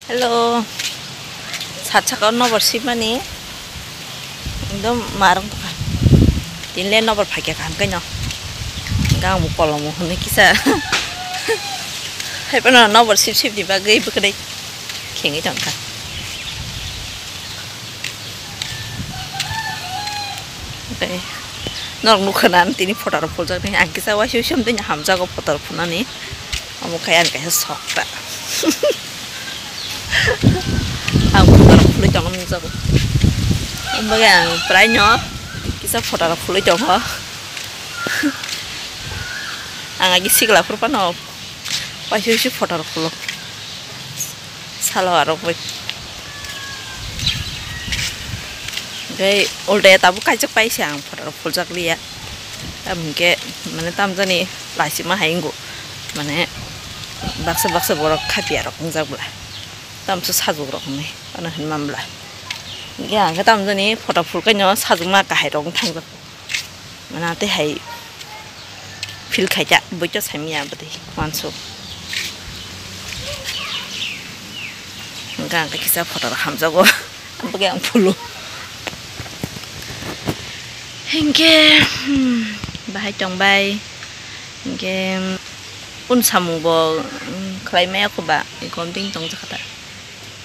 Hello, 사차가 너버 시마니, 너 말은 또 가. 딜레 너버 파게 간 거냐? 강 못 걸어 뭐 하는 기사. 해보나 너버 십십 디바 그 이브 그래. 갱이 정가. 네. 너랑 누구나 티니 포터로 볼자 그냥 안 기사 와 쉬엄 되냐 함자고 포터로 보나니. 아무 가야 안 가서 속다. Aku foto puluh jangan misal, bagian perayaan, kisah foto puluh jangan, angin sih kalau perpan op, pasti foto puluh, salah arok, gay old day tabu kacak pai siang foto puluh jak liya, mungkin mana tam jani lasi mah hinggu, mana baksa borok kapi arok misal belah. tamsu sajuk rok ni ana hin mamla ya ga tam jani photo phul ka nyo sajuk ma ka hai rong thang mana te hai fil khai ja boi cho samia bade mansu ga ka kisa photo ham jago ambage ang phulu hengke bahai chong bai hengke un samu bo khlai me ko ba ikom ting tong jakata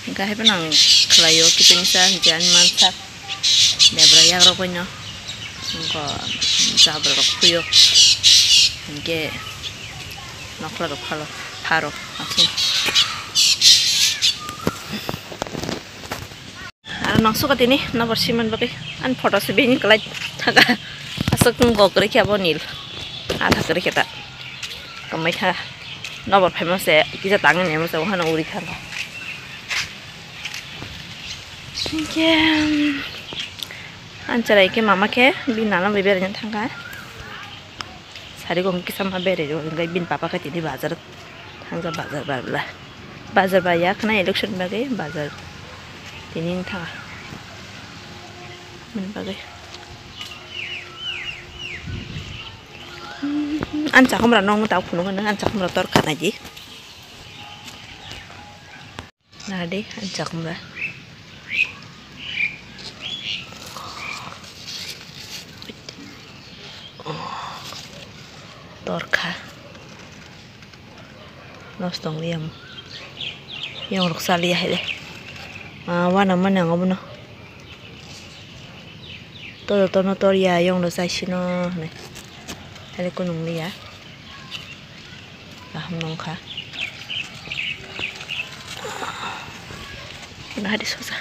Enggak hebat nang kelayu kita bisa jangan mantap debra yang rokoknya enggak sabar rok puyok enggak nak lalu kalau haro langsung nang suka ini nomor siman pakai an foto sebini kelaj taga asal tunggu kerja apa nil ada kerja kita kemai ta nomor famous ya kita tangan ya masa wahana uri kan ancarai ke mama ke bin nana beber nya thangga sari gong ki sama bere jo ngai bin papa ka tini bazar thangja bazar barla bazar ba ya khna election bagai bazar tini tha min bagai anca kamra nong ta phunu kan anca kamra tor kana ji na de anca kamra torka nostong liam yang ruksa liah hele wana mana ngono to no toria yang lo sai sino ne hele kunung liya nong kha na di sosa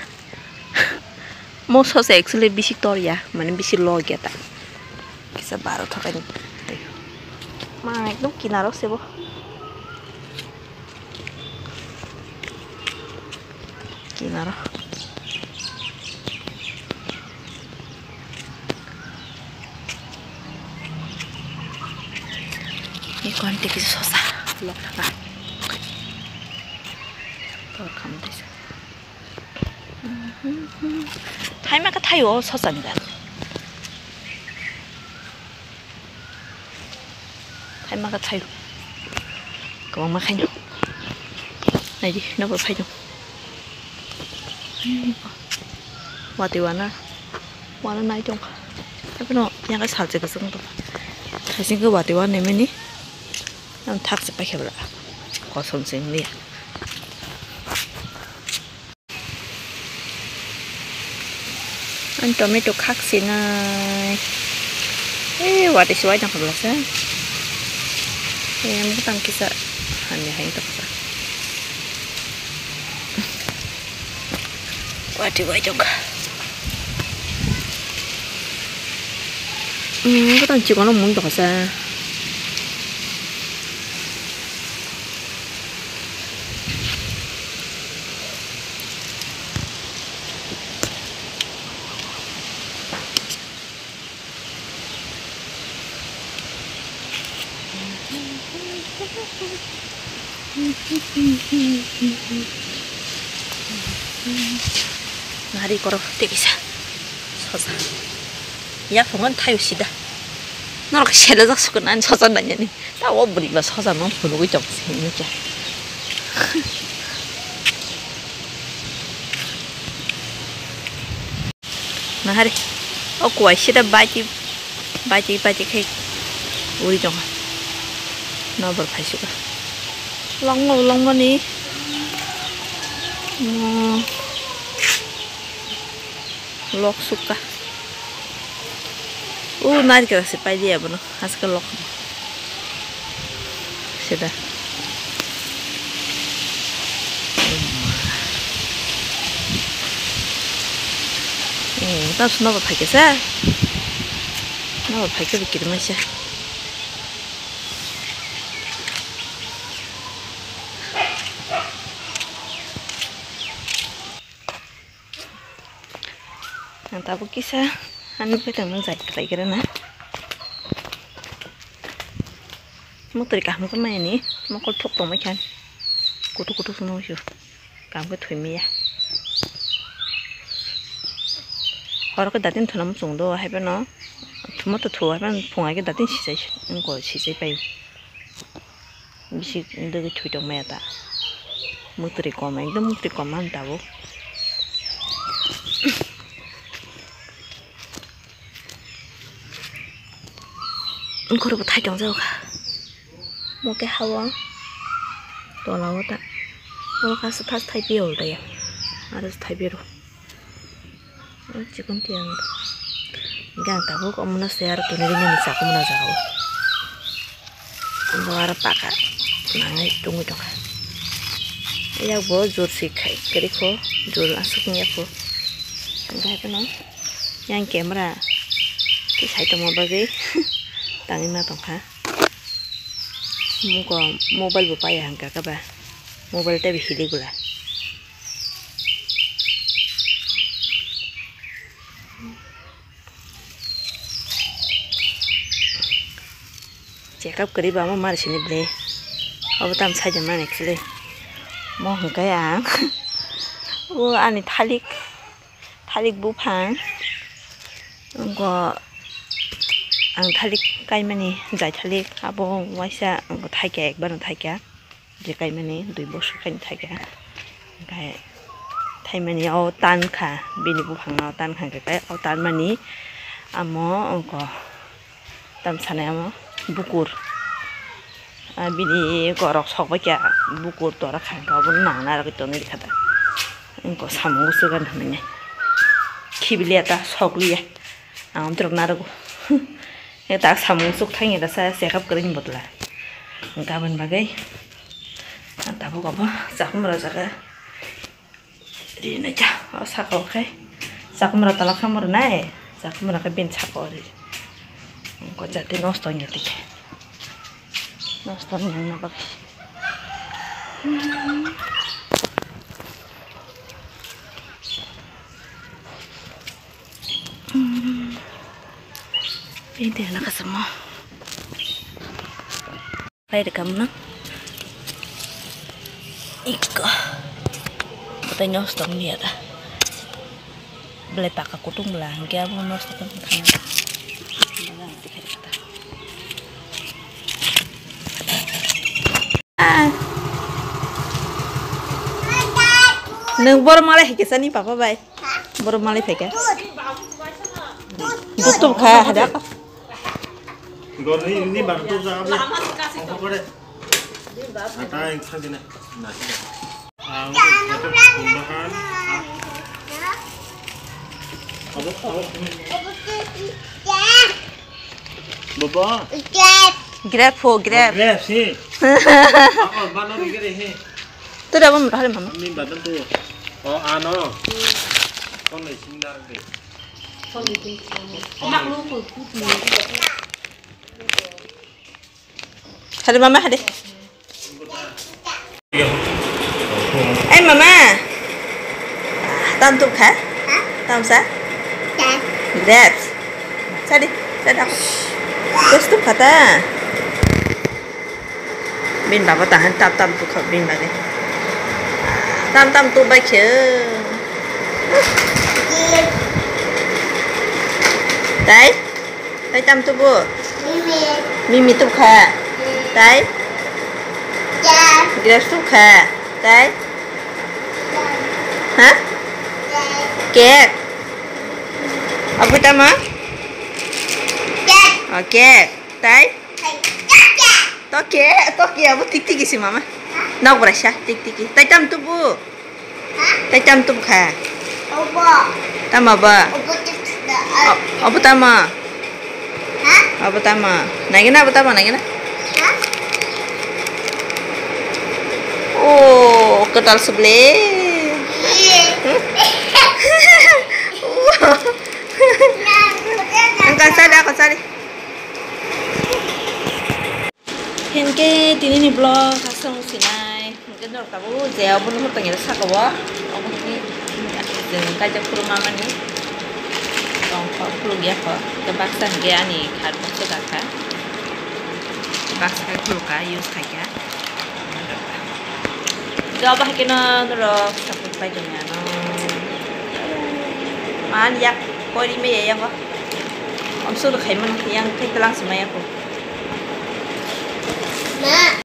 mo sosa actually bisi toria mane bisi lo geta kisa baro thokan একদম কিনারক সেব কিনারক এই কোয়ান্টি কিছু সসা লক থাকা তোর খাম দিছে 타이마가 타요 서산이다 타이마가 타요 그만 막하뇨 này đi nó vừa phải không 와디와나 와나 나이 좀 해보노 양가 살제가 정도 사실 그 와디와 내면이 난 탁스 밖에 몰라 고선생님 안 토마토 칵시나 에 와디 시와이 좀 불렀어 em có tăng kisah hanya hanya tak sah. Waduh waduh. Có tăng chỉ có nó muốn đỏ ra. 날이 걸어 되기사 서사 야 봉은 타요시다 너가 셀러서 쓰고 난 서사 나냐니 나 원불이가 서사만 부르고 좀 생겼지 Nah hari, aku asyik dah baca kai uri dong. Nah berpasuk. Long ni. Lok suka. Nanti kita sepai dia benar. Hasil lok. Sudah. Terus nopo pakai sah. Nopo pakai begitu macam. Nanti aku kisah. Anu kita menjadi kira-kira na. Mau terikah mau kemana ni? Mau kau tok macam. Kutu semua sih. Kamu ke tuimi ya. Orang ke datin tu nama sungdo, apa no? Cuma tu apa pungai ke datin sisa, engkau sisa payu. Bisi itu ke cuci dong mata. Muteri koma, itu muteri koma tahu. Engkau dapat hai jong jauh kah? Mau ke hawa? Tuh lawa tak? Kalau kasih tas thai biru dah ya, harus thai biru. Cikun tiang tu. Enggak tahu kok mana share tu ni dengan nisah aku mana jauh. Engkau harap pakai, nangai tunggu dong. Ya bo jor sih kai, keriko jor asuknya ko. Enggak apa no? Yang kamera, tu saya tu mau bagi, tangin na tong ha. Muka mobile buka ya angka apa? Mobile tapi hilang gula. Check up kari ba mo mar sini ble. Abu tam saja mana eksle. Mo hengkai ang. Ani thalik bupang. Engko ang thalik kai mani jai thalik abo waisa engko thaike ekbar thaike. Je kai mani 2 bosor kai thaike. Kai thai mani au tan kha bini bupang au tan kha kai au tan mani amo engko tam sane amo bukur bini gorok sok baca bukur tora khangka bun nana lagi toni dikata engko samung sugan namanya kibiliata sokli ya am truk narago eta samung suk thangi da sa sekap kerin botla gaban bagai tabu kabo sakmra jaga rina cha sakau kai sakmra talak samur nai sakmra ka bin sakau ri engko jati nosto nyetik nosto nyang apa ini anak semua baik deh kamu nak iko katanya nosto ni ada beli pakai kutung belah dia mau nosto kan neng baru malah kesani papa bay baru malah pakai tutup kah ada apa ini baru tutup apa apa ada yang segini nasi itu tambahan Baba. Grab Grab sih. Mana lagi deh? Tu dah pun berapa mama? Ini badan tu. Oh ano. Kau ni sini deh. Mak lu putih. Ada mama ada. Mama. Tam tu kah? Tam sa? Grab. Sadi, sadi. Terus tu kata. Bin bapa tahan tam tu kau bin bagi. Tam tu baca. Tay tam tu bu. Mimi tu kah? Tay. Grab tu kah? Tay. Hah? Kek. Apa tama? Oke, tay. Toke, apa tik sih mama? Nak berasa tik. Tay tam tu bu. Tay tam tu kah? Tama ba? Apa tama? Apa tama? Nagina apa tama nagina? Oh, ketal sebelah. Angkat sali. Hingke tini ni blog kasang usinai. Mungkin dorang tahu jauh pun orang tengah sakawa. Aku ni jangan kajak puru mama ni. Tongkol puru dia kok. Kebaksan dia ni kar masuk kakak. Kebaksan puru kah use kakak. Jauh bah kena dorang sakut bajunya no. Man yak kau ini me yang kok. Om suruh kaiman yang kita langsung main aku.